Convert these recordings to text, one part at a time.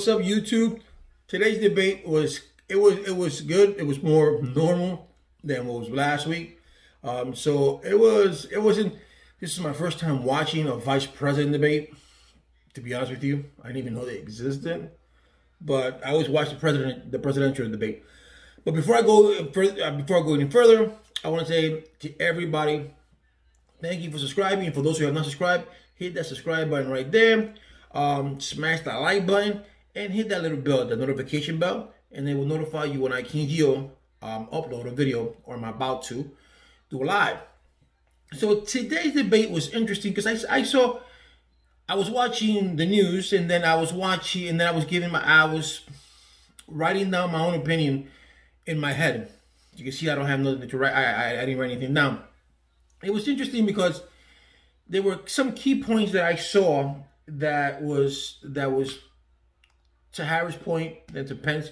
what's up, YouTube? Today's debate was good. It was more normal than what was last week. So it wasn't. This is my first time watching a vice president debate. To be honest with you, I didn't even know they existed. But I always watch the presidential debate. But before I go any further, I want to say to everybody, thank you for subscribing. And for those who have not subscribed, hit that subscribe button right there. Smash that like button and hit that little bell, the notification bell, and it will notify you when I can upload a video or I'm about to do a live. So today's debate was interesting because I was watching the news and then I was writing down my own opinion in my head. You can see I don't have nothing to write. I didn't write anything down. It was interesting because there were some key points that I saw that was to Harris' point and to Pence.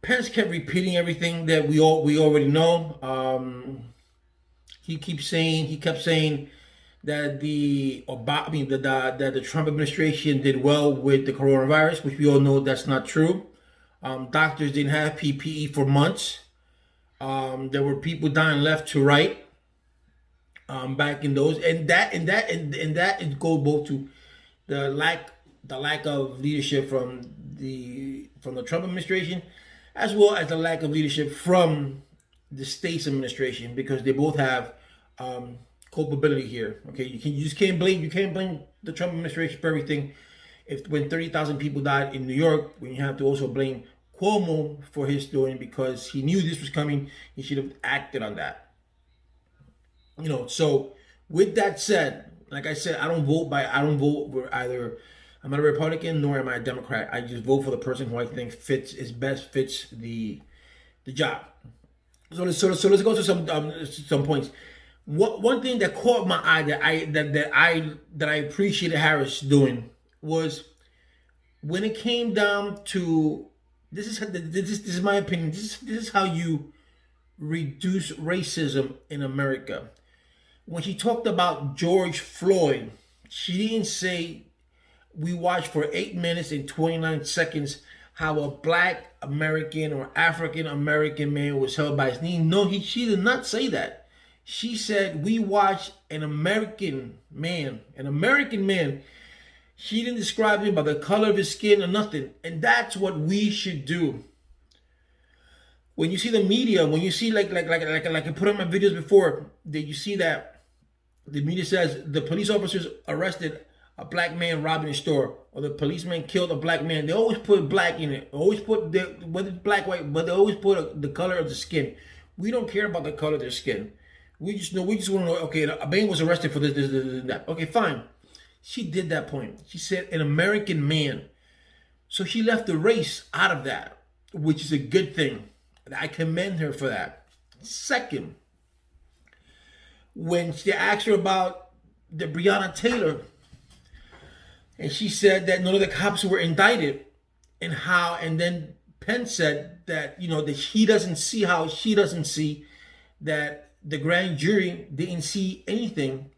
Pence kept repeating everything that we already know. He kept saying that the Trump administration did well with the coronavirus, which we all know that's not true. Doctors didn't have PPE for months. There were people dying left to right. Back in those, and that goes both to the lack of leadership from the Trump administration, as well as the lack of leadership from the state's administration, because they both have culpability here. Okay, you just can't blame the Trump administration for everything. When 30,000 people died in New York, when you have to also blame Cuomo for his doing, because he knew this was coming, he should have acted on that. So with that said, like I said, I don't vote for either. I'm not a Republican nor am I a Democrat. I just vote for the person who I think fits the job. So let's go to some points. One thing that caught my eye that I appreciated Harris doing was when it came down to this is my opinion. This is how you reduce racism in America. When she talked about George Floyd, she didn't say we watched for 8 minutes and 29 seconds how a black American or African American man was held by his knee. No, she did not say that. She said we watched an American man. She didn't describe him by the color of his skin or nothing. And that's what we should do. When you see the media, when you see like I put on my videos before, that you see that the media says the police officers arrested a black man robbing a store, or the policeman killed a black man. They always put black in it. Always put whether it's black, white, but they always put the color of the skin. We don't care about the color of their skin. We just want to know. Okay, a man was arrested for this, and that. Okay, fine. She did that point. She said an American man. So she left the race out of that, which is a good thing. I commend her for that. Second, when they asked her about the Breonna Taylor, and she said that none of the cops were indicted, and then Pence said that that she doesn't see that the grand jury didn't see anything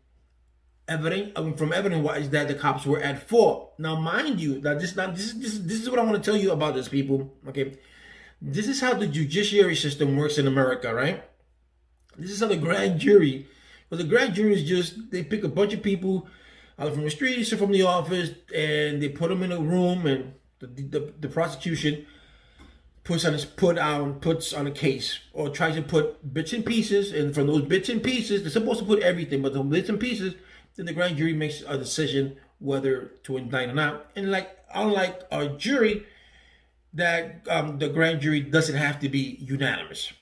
from evidence wise that the cops were at fault. Now, mind you, that this is what I want to tell you about this, people. Okay. This is how the judiciary system works in America, right? This is how the grand jury, the grand jury is just, they pick a bunch of people out from the streets or from the office, and they put them in a room, and the prosecution puts on a case, or tries to put bits and pieces, and from those bits and pieces, they're supposed to put everything, but the bits and pieces, then the grand jury makes a decision whether to indict or not. And unlike a jury, that the grand jury doesn't have to be unanimous.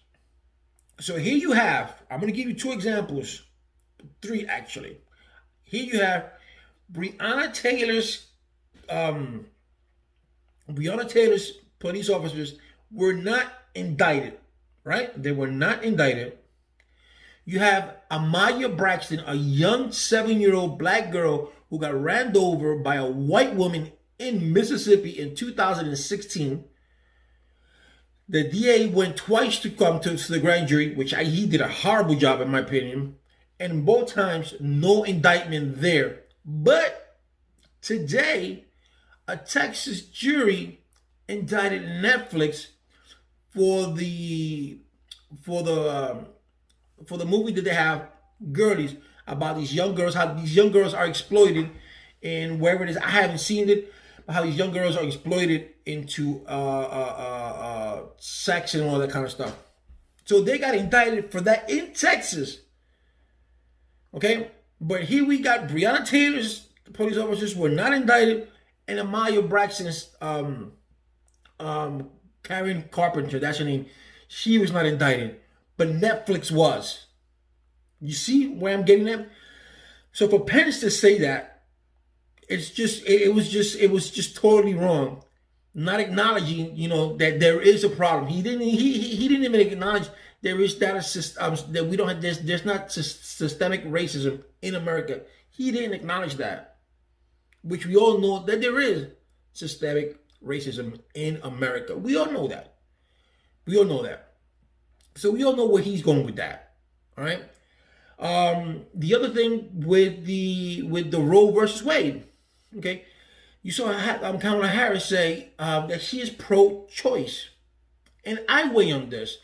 So here you have, I'm going to give you two examples, three actually. Here you have Breonna Taylor's police officers were not indicted, right? They were not indicted. You have Amaya Braxton, a young 7-year-old black girl who got ran over by a white woman in Mississippi in 2016. The DA went twice to come to the grand jury, which he did a horrible job in my opinion. And both times, no indictment there. But today, a Texas jury indicted Netflix for the for the um, for the movie that they have, Girlies, about these young girls, how these young girls are exploited in wherever it is. I haven't seen it, but how these young girls are exploited into sex and all that kind of stuff. So they got indicted for that in Texas. Okay, but here we got Breonna Taylor's police officers were not indicted, and Amaya Braxton's Karen Carpenter, that's her name, she was not indicted, but Netflix was. You see where I'm getting at? So for Pence to say that, it was just totally wrong. Not acknowledging, that there is a problem. He didn't even acknowledge there is that we don't have there's not systemic racism in America. He didn't acknowledge that, which we all know that there is systemic racism in America. We all know that. We all know that. So we all know where he's going with that. All right. The other thing with the Roe versus Wade, okay, you saw Kamala Harris say that she is pro-choice, and I weigh on this.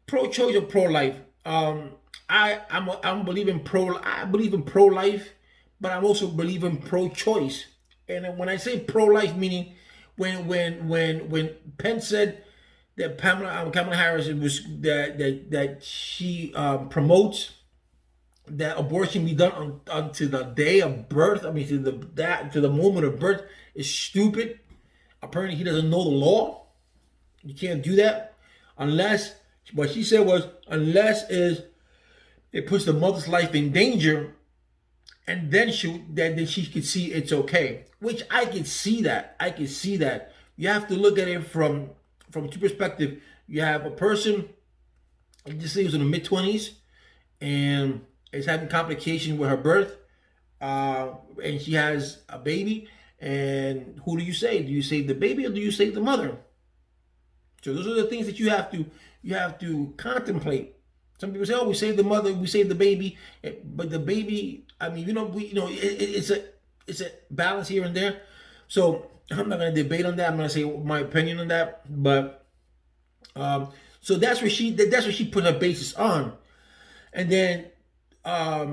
Pro-choice or pro-life. I believe in pro-life, but I also believe in pro-choice. And when I say pro-life, meaning when Pence said that Kamala Harris was that she promotes that abortion be done until the day of birth. I mean, to the moment of birth is stupid. Apparently, he doesn't know the law. You can't do that unless what she said was it puts the mother's life in danger, and then she could see it's okay. Which I can see that. You have to look at it from two perspectives. You have a person, just say, who's in the mid-20s and is having complications with her birth, and she has a baby. And who do you save? Do you save the baby or do you save the mother? So those are the things that you have to contemplate. Some people say, "Oh, we save the mother, we save the baby," but the baby. I mean, it's a balance here and there. So I'm not going to debate on that. I'm going to say my opinion on that. But so that's where she put her basis on. And then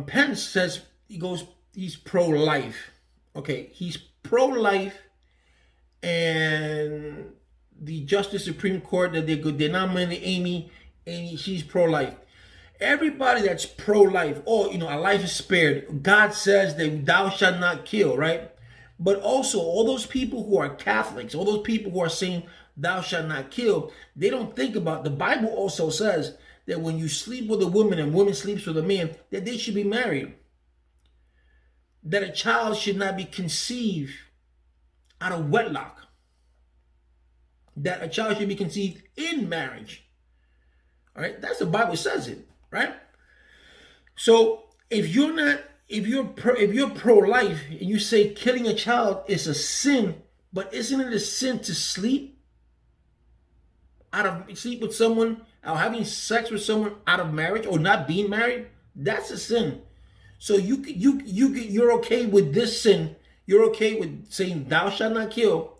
Pence says he's pro-life. Okay, he's pro-life, and the Justice Supreme Court that they nominated Amy, she's pro-life. Everybody that's pro-life, a life is spared. God says that thou shalt not kill, right? But also all those people who are Catholics, all those people who are saying thou shalt not kill, they don't think about the Bible also says that when you sleep with a woman and woman sleeps with a man, that they should be married. That a child should not be conceived out of wedlock. That a child should be conceived in marriage. All right, that's the Bible says it, right? So if you're pro-life and you say killing a child is a sin, but isn't it a sin to sleep with someone, or having sex with someone out of marriage, or not being married? That's a sin. So you're okay with this sin. You're okay with saying thou shalt not kill,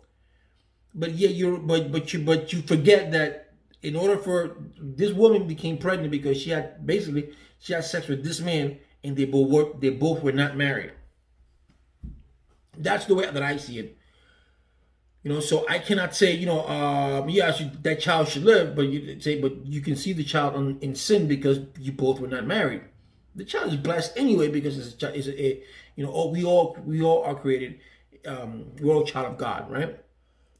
but but you forget that in order for this woman became pregnant because she had sex with this man, and they both were not married. That's the way that I see it. So I cannot say, that child should live, but you can see the child in sin because you both were not married. The child is blessed anyway because we all are created, we're all child of God, right?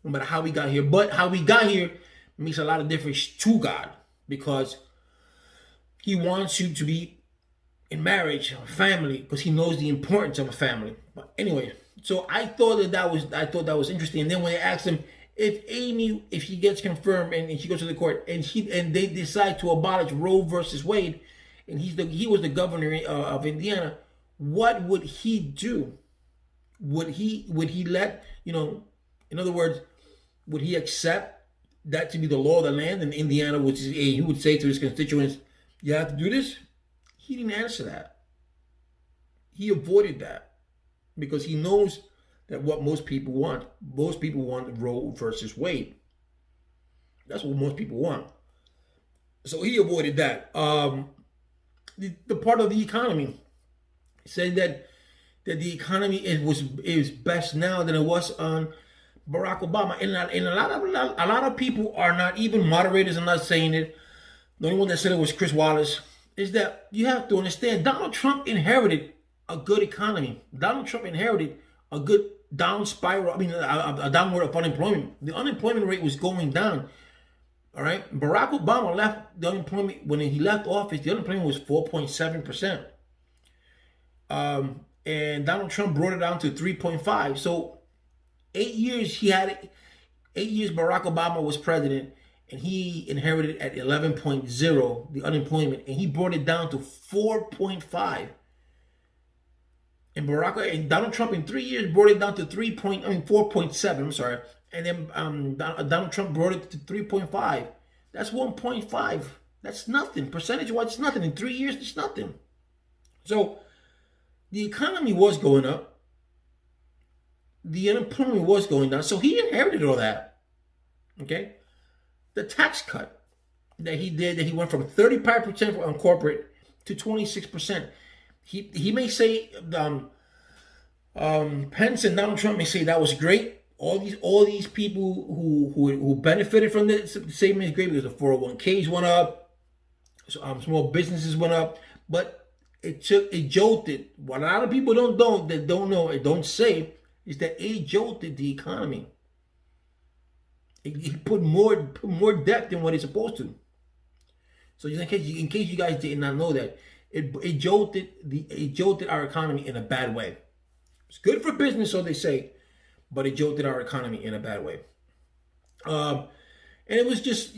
No matter how we got here, but how we got here makes a lot of difference to God, because He wants you to be in marriage, a family, because He knows the importance of a family. But anyway, so I thought that was interesting. And then when they asked him if she gets confirmed and she goes to the court and they decide to abolish Roe versus Wade, and he was the governor of Indiana, what would he do? Would he let, in other words, would he accept that to be the law of the land in Indiana, which is, he would say to his constituents, you have to do this? He didn't answer that. He avoided that because he knows that what most people want. Most people want Roe versus Wade. That's what most people want. So he avoided that. The part of the economy said that the economy is best now than it was on Barack Obama, and a lot of people are not, even moderators are not saying it. The only one that said it was Chris Wallace. Is that you have to understand Donald Trump inherited a good economy. Donald Trump inherited a good down spiral. I mean, a downward of unemployment. The unemployment rate was going down. All right. Barack Obama left the unemployment when he left office. The unemployment was 4.7%. And Donald Trump brought it down to 3.5. So 8 years he had it. 8 years Barack Obama was president, and he inherited at 11.0 the unemployment, and he brought it down to 4.5. And Donald Trump in 3 years brought it down to 4.7. I'm sorry, and then Donald Trump brought it to 3.5. That's 1.5. That's nothing. Percentage-wise, it's nothing. In 3 years, it's nothing. So the economy was going up. The unemployment was going down. So he inherited all that. Okay? The tax cut that he did, that he went from 35% on corporate to 26%. He may say, Pence and Donald Trump may say that was great. All these people who benefited from this saving is great because the 401ks went up, so, small businesses went up, but it jolted. What a lot of people don't know or don't say is that it jolted the economy. It put more depth than what it's supposed to. So in case you guys did not know that, it jolted our economy in a bad way. It's good for business, so they say, but it jolted our economy in a bad way. And it was just,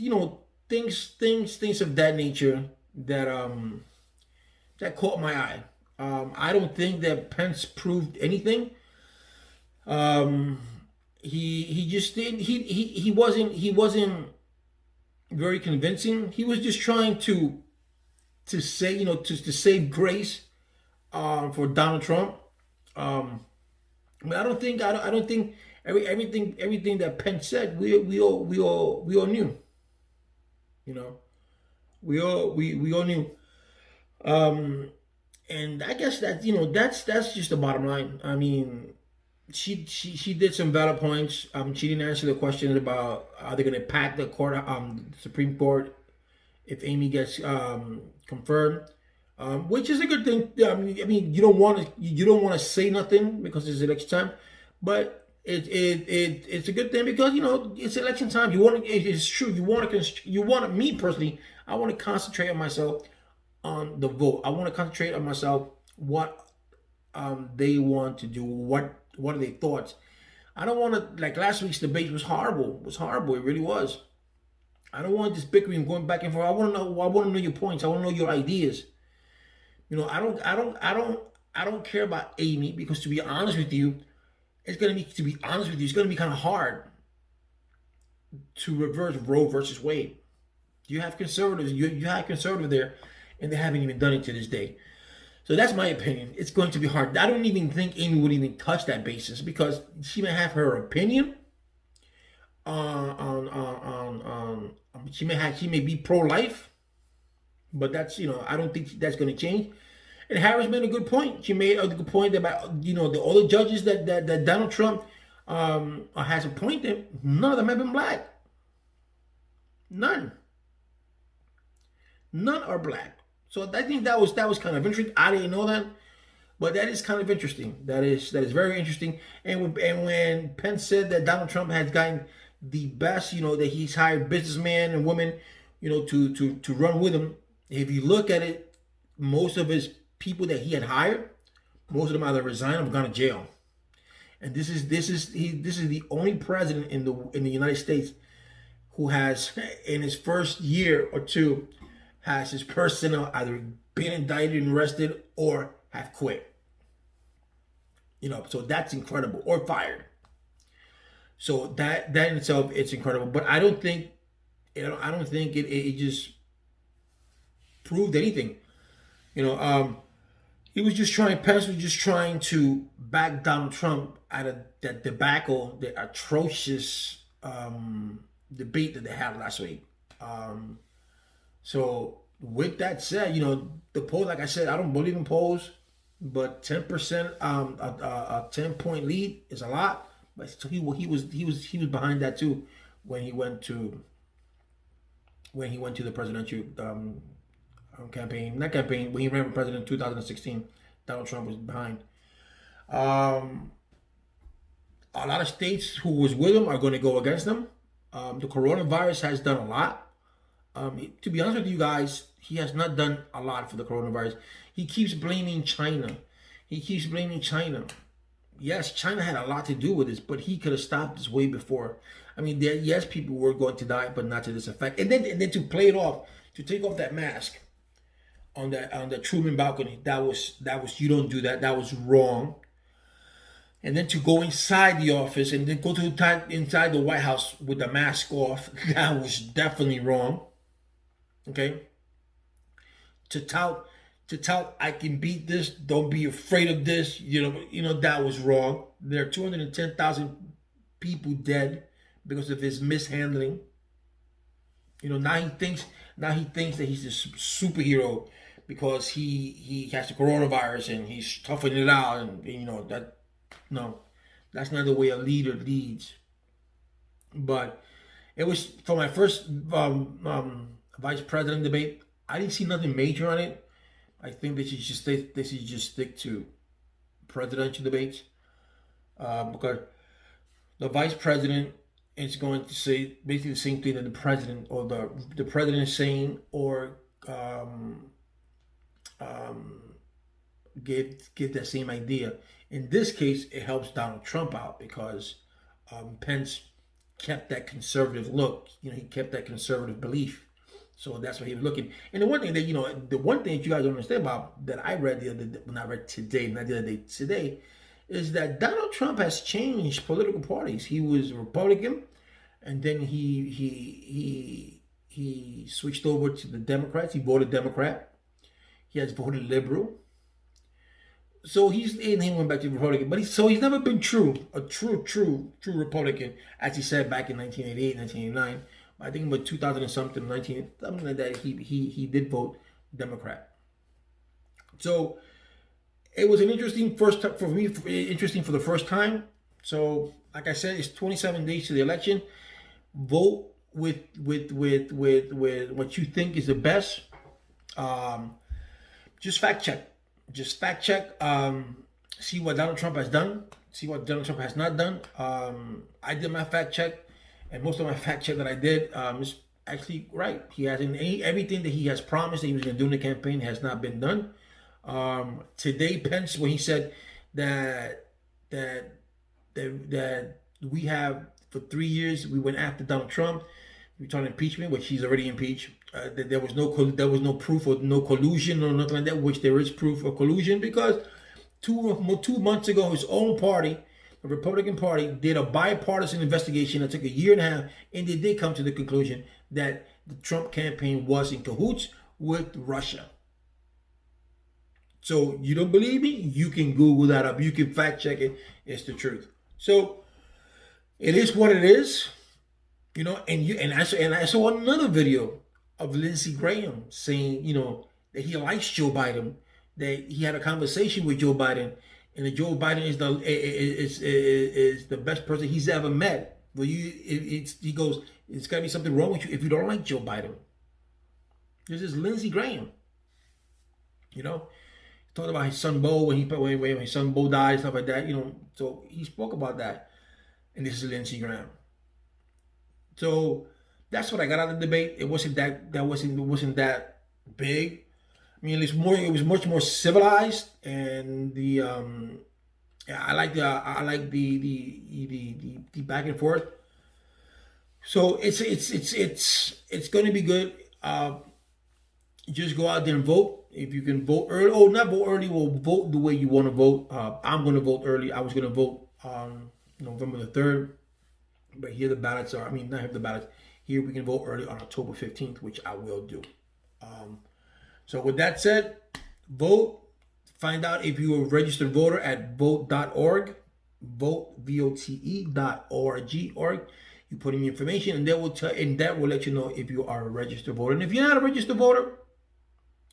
things of that nature that caught my eye. I don't think that Pence proved anything. He just didn't. He wasn't very convincing. He was just trying to say, to save grace for Donald Trump. I don't think everything that Pence said we all knew. We all knew. And I guess that that's just the bottom line. I mean, she did some valid points. She didn't answer the question about are they going to pack the Supreme Court if Amy gets confirmed, which is a good thing. I mean, you don't want to say nothing because it's election time, but it's a good thing because it's election time. It's true. You want me personally. I want to concentrate on myself on the vote. I want to concentrate on myself what they want to do. What are their thoughts? I don't want to, like last week's debate was horrible. It was horrible. It really was. I don't want this bickering going back and forth. I want to know your points. I want to know your ideas. I don't care about Amy because to be honest with you, it's going to be kind of hard to reverse Roe versus Wade. You have conservatives. You have conservatives there, and they haven't even done it to this day. So that's my opinion. It's going to be hard. I don't even think Amy would even touch that basis because she may have her opinion she may be pro-life, but that's I don't think that's going to change. And Harris made a good point. She made a good point about all the judges that Donald Trump has appointed. None of them have been black. None are black. So I think that was kind of interesting. I didn't know that, but that is kind of interesting. That is very interesting. And when Pence said that Donald Trump has gotten the best, that he's hired businessmen and women, to run with him. If you look at it, most of his people that he had hired, most of them either resigned or gone to jail. And this is the only president in the United States who has, in his first year or two, has his personnel either been indicted and arrested or have quit. So that's incredible, or fired. So that in itself, it's incredible. But I don't think it just proved anything. He was just trying. Pence was just trying to back Donald Trump out of that debacle, the atrocious debate that they had last week. Um, so with that said, the poll, like I said, I don't believe in polls, but 10%, a 10-point lead is a lot. But so he was behind that too when he went to the presidential campaign, not campaign, when he ran for president in 2016. Donald Trump was behind. Um, a lot of states who was with him are going to go against him. The coronavirus has done a lot. To be honest with you guys, he has not done a lot for the coronavirus. He keeps blaming China. Yes, China had a lot to do with this, but he could have stopped this way before. I mean, yes, people were going to die, but not to this effect. And then to play it off, to take off that mask on the Truman balcony, that was you don't do that. That was wrong. And then to go inside the office and then go to inside the White House with the mask off, that was definitely wrong. Okay. To tout, I can beat this. Don't be afraid of this. That was wrong. There are 210,000 people dead because of his mishandling. Now he thinks that he's this superhero because he has the coronavirus and he's toughing it out, and that. No, that's not the way a leader leads. But it was for my first vice president debate. I didn't see nothing major on it. I think they should just stick to presidential debates because the vice president is going to say basically the same thing that the president or the president is saying, or give that same idea. In this case, it helps Donald Trump out because Pence kept that conservative look. He kept that conservative belief. So that's what he was looking. And the one thing that you guys don't understand about that I read not the other day, today, is that Donald Trump has changed political parties. He was a Republican, and then he switched over to the Democrats. He voted Democrat. He has voted liberal. So he went back to Republican, but he's never been a true Republican, as he said back in 1988, 1989. I think about 2000 and something, something like that. He did vote Democrat. So it was an interesting for me, interesting for the first time. So like I said, it's 27 days to the election. Vote with what you think is the best. Just fact check. See what Donald Trump has done. See what Donald Trump has not done. I did my fact check, and most of my fact check that I did is actually right. He hasn't everything that he has promised that he was going to do in the campaign has not been done. Today, Pence, when he said that we have for 3 years we went after Donald Trump, we tried impeachment, which he's already impeached. There was no proof of no collusion or nothing like that, which there is proof of collusion because 2 months ago his own party, the Republican Party, did a bipartisan investigation that took a year and a half, and they did come to the conclusion that the Trump campaign was in cahoots with Russia. So you don't believe me? You can Google that up. You can fact check it. It's the truth. So it is what it is. And I saw another video of Lindsey Graham saying, that he likes Joe Biden, that he had a conversation with Joe Biden, and that Joe Biden is the best person he's ever met. Well, he goes, it's got to be something wrong with you if you don't like Joe Biden. This is Lindsey Graham. Talked about his son Bo when his son Bo died, stuff like that. So he spoke about that, and this is Lindsey Graham. So that's what I got out of the debate. It wasn't that big. I mean, it was much more civilized, and I like the back and forth. So it's going to be good. Just go out there and vote. If you can vote early, not vote early, well, vote the way you want to vote. I'm going to vote early. I was going to vote on November the 3rd. But here the ballots are, not here the ballots. Here we can vote early on October 15th, which I will do. So with that said, vote, Find out if you're a registered voter at vote.org, vote, vote.org. You put in your information, and that will let you know if you are a registered voter. And if you're not a registered voter,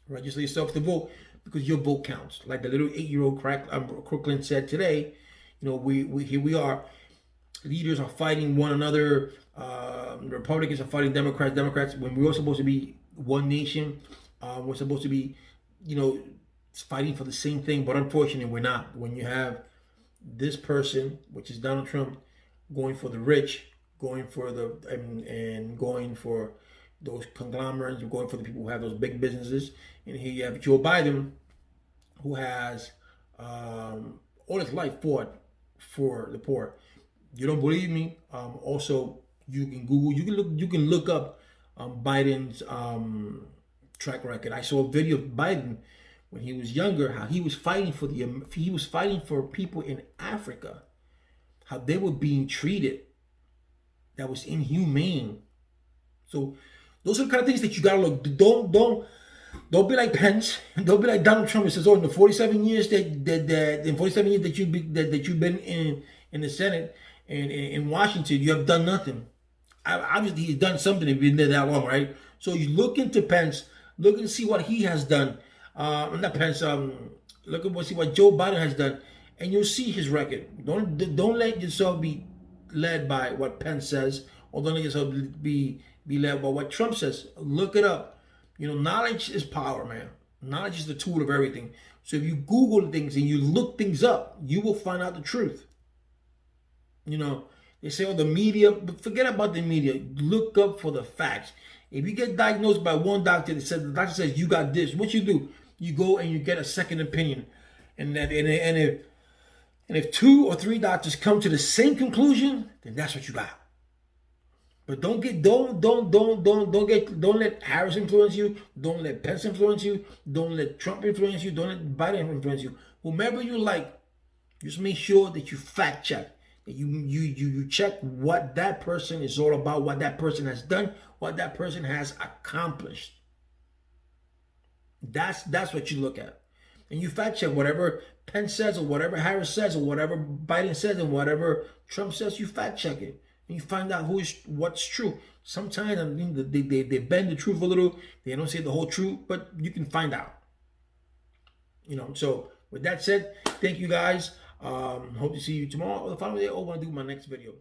register yourself to vote, because your vote counts. Like the little 8-year-old Crooklyn said today, we here we are. Leaders are fighting one another. Republicans are fighting Democrats, when we're all supposed to be one nation. We're supposed to be, fighting for the same thing, but unfortunately we're not. When you have this person, which is Donald Trump, going for the rich, going for and going for those conglomerates, going for the people who have those big businesses, and here you have Joe Biden, who has all his life fought for the poor. You don't believe me? Also, you can Google, you can look up Biden's track record. I saw a video of Biden when he was younger, how he was fighting for people in Africa, how they were being treated that was inhumane. So those are the kind of things that you gotta look. Don't be like Pence. Don't be like Donald Trump. It says, "Oh, in the 47 years that you've been in the Senate and in Washington, you have done nothing." Obviously, he's done something if he's been there that long, right? So you look into Pence, look and see what he has done. Not Pence. Look at see what Joe Biden has done, and you'll see his record. Don't let yourself be led by what Pence says, or don't let yourself be led by what Trump says. Look it up. Knowledge is power, man. Knowledge is the tool of everything. So if you Google things and you look things up, you will find out the truth. They say, "Oh, the media," but forget about the media. Look up for the facts. If you get diagnosed by one doctor that says, the doctor says you got this, what you do? You go and you get a second opinion. And if 2 or 3 doctors come to the same conclusion, then that's what you got. But don't let Harris influence you. Don't let Pence influence you. Don't let Trump influence you. Don't let Biden influence you. Whomever you like, just make sure that you fact check. That you check what that person is all about, what that person has done, what that person has accomplished. That's what you look at. And you fact check whatever Pence says, or whatever Harris says, or whatever Biden says, and whatever Trump says. You fact check it. And you find out what's true. Sometimes they bend the truth a little. They don't say the whole truth, but you can find out. So with that said, thank you guys. Hope to see you tomorrow or the following day, or when I do my next video.